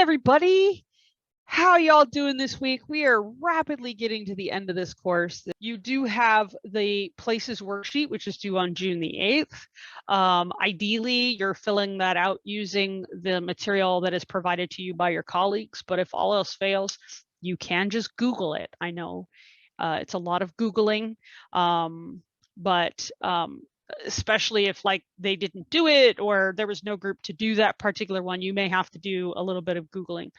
everybody. How y'all doing this week? We are rapidly getting to the end of this course. You do have the places worksheet, which is due on June the 8th. Ideally, you're filling that out using the material that is provided to you by your colleagues, but if all else fails, you can just Google it. I know it's a lot of Googling, but especially if like they didn't do it or there was no group to do that particular one, you may have to do a little bit of Googling.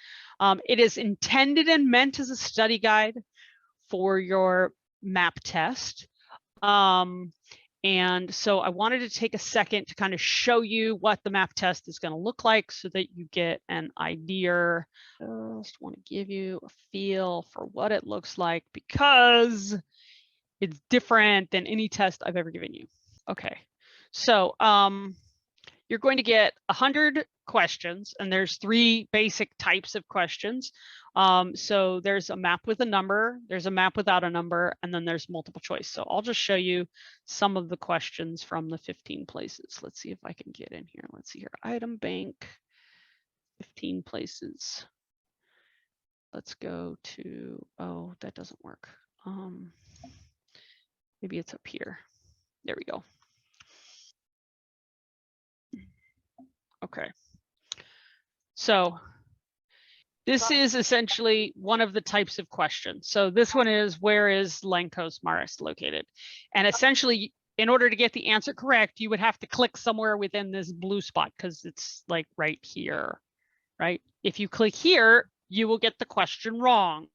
It is intended and meant as a study guide for your map test. And so I wanted to take a second to kind of show you what the map test is going to look like so that you get an idea. Just want to give you a feel for what it looks like because it's different than any test I've ever given you. Okay, so you're going to get 100 questions, and there's 3 basic types of questions. So there's a map with a number, there's a map without a number, and then there's multiple choice. So I'll just show you some of the questions from the 15 places. Let's see if I can get in here. Let's see here, item bank, 15 places. Let's go to, oh, that doesn't work. Maybe it's up here. There we go. Okay. So this is essentially one of the types of questions. So this one is, where is Lankos Maris located? And essentially, in order to get the answer correct, you would have to click somewhere within this blue spot because it's like right here, right? If you click here, you will get the question wrong.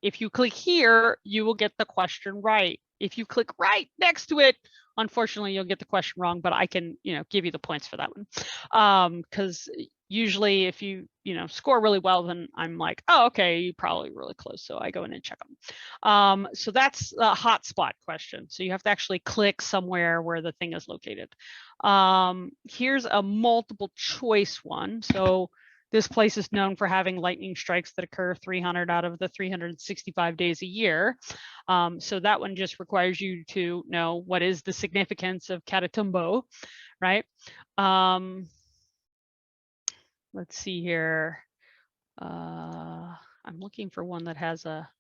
If you click here, you will get the question right. If you click right next to it, unfortunately, you'll get the question wrong, but I can, give you the points for that one. Because usually if you, score really well, then I'm like, oh, okay, you're probably really close. So I go in and check them. So that's a hotspot question. So you have to actually click somewhere where the thing is located. Here's a multiple choice one. So this place is known for having lightning strikes that occur 300 out of the 365 days a year. So that one just requires you to know what is the significance of Catatumbo, right? Let's see here. I'm looking for one that has a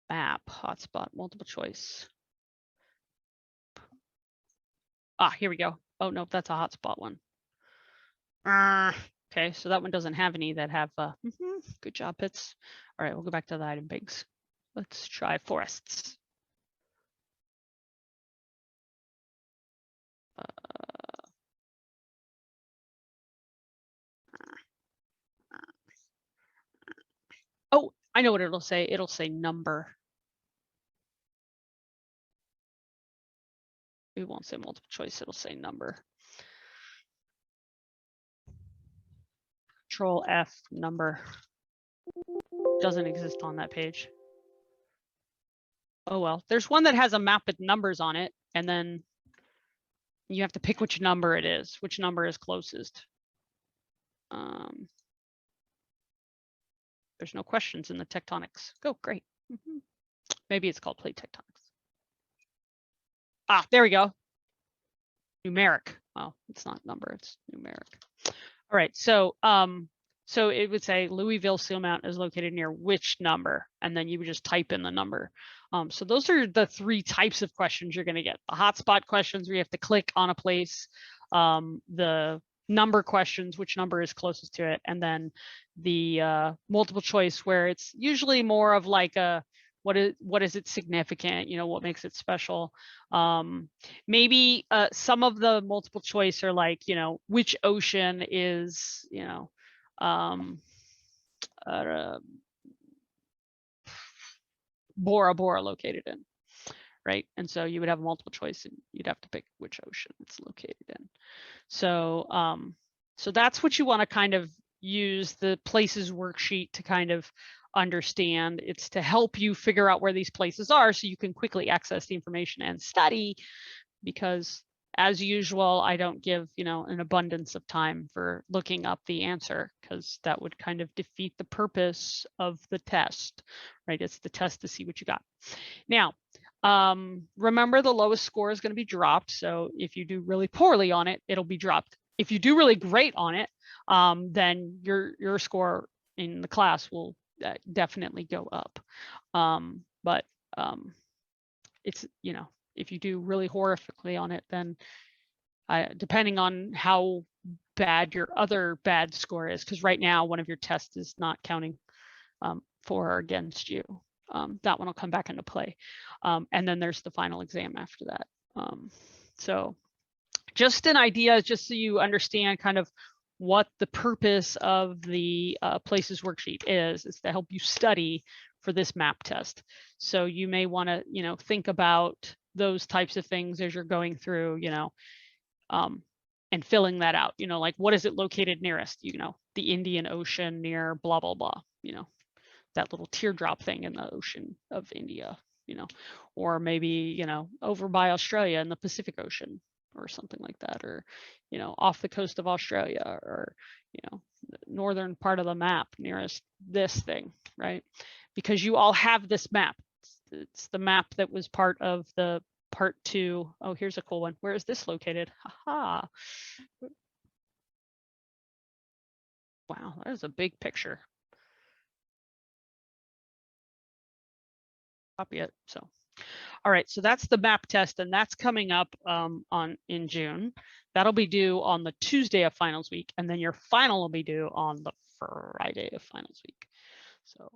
map, hotspot, multiple choice. Ah, here we go. Oh, no, that's a hotspot one. Okay, so that one doesn't have any that have, good job, Pitts. All right, we'll go back to the item banks. Let's try forests. Oh, I know what it'll say. It'll say number. It won't say multiple choice. It'll say number. Control F, number. Doesn't exist on that page. Oh, well, there's one that has a map with numbers on it, and then you have to pick which number it is, which number is closest. There's no questions in the tectonics. Go, great. Maybe it's called plate tectonics. Ah, there we go. Numeric. Well, it's not number, it's numeric. All right, so so it would say Louisville Sealmount is located near which number, and then you would just type in the number. So those are the 3 types of questions you're going to get. The hotspot questions where you have to click on a place, the number questions, which number is closest to it, and then the multiple choice where it's usually more of like a what is it significant, what makes it special. Maybe some of the multiple choice are like, which ocean is, Bora Bora located in, right? And so you would have a multiple choice and you'd have to pick which ocean it's located in. So so that's what you want to kind of use the places worksheet to kind of understand. It's to help you figure out where these places are so you can quickly access the information and study, because as usual, I don't give, an abundance of time for looking up the answer, because that would kind of defeat the purpose of the test, right? It's the test to see what you got. Now, remember the lowest score is going to be dropped. So if you do really poorly on it, it'll be dropped if you do really great on it, then your score in the class will definitely go up. But it's, you know, if you do really horrifically on it, then depending on how bad your other bad score is, because right now one of your tests is not counting for or against you. That one will come back into play. And then there's the final exam after that. So just an idea, just so you understand kind of what the purpose of the places worksheet is to help you study for this map test. So you may want to, you know, think about those types of things as you're going through, you know, and filling that out, you know, like what is it located nearest, you know, the Indian Ocean near blah, blah, blah, you know, that little teardrop thing in the ocean of India, you know, or maybe, you know, over by Australia in the Pacific Ocean or something like that, or, you know, off the coast of Australia, or, you know, the northern part of the map nearest this thing, right? Because you all have this map. It's the map that was part of the part 2. Oh, here's a cool one. Where is this located? Haha. Wow, that is a big picture. Copy it. So, all right, so that's the map test, and that's coming up in June. That'll be due on the Tuesday of finals week, and then your final will be due on the Friday of finals week. So